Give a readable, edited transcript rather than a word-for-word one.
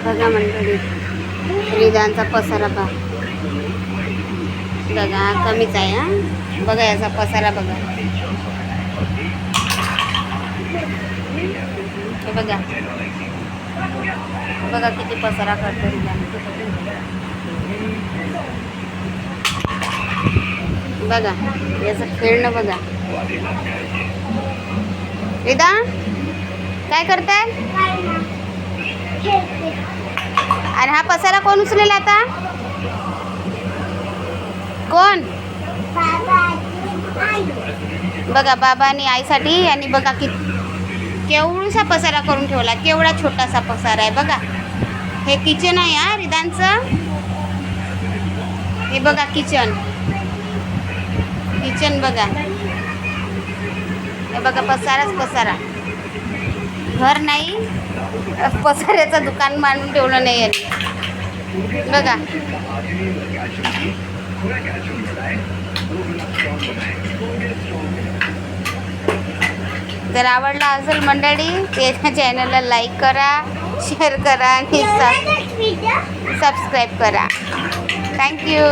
बघा मंडळी, रिदानचा पसारा बघा, कमीच आहे हा. बघा याचा पसारा बघा, हे बघा बघा किती पसारा करतो रिदान. बघा याचं खेळणं बघा. रिदान काय करताय? आणि हा पसारा कोण उचलेल आता? कोण? बघा बाबा आणि आईसाठी. आणि बघा केवढासा पसारा करून ठेवला, केवढा छोटासा पसारा आहे बघा. हे किचन आहे हा रिदानचं. हे बघा किचन बघा. हे बघा पसाराच पसारा. घर नाही, पसाऱ्याचं दुकान मांडून ठेवलं नाही यांनी बघा. जर आवडला असेल मंडळी त्याच्या चॅनलला लाईक करा, शेअर करा आणि सबस्क्राईब करा. थँक्यू.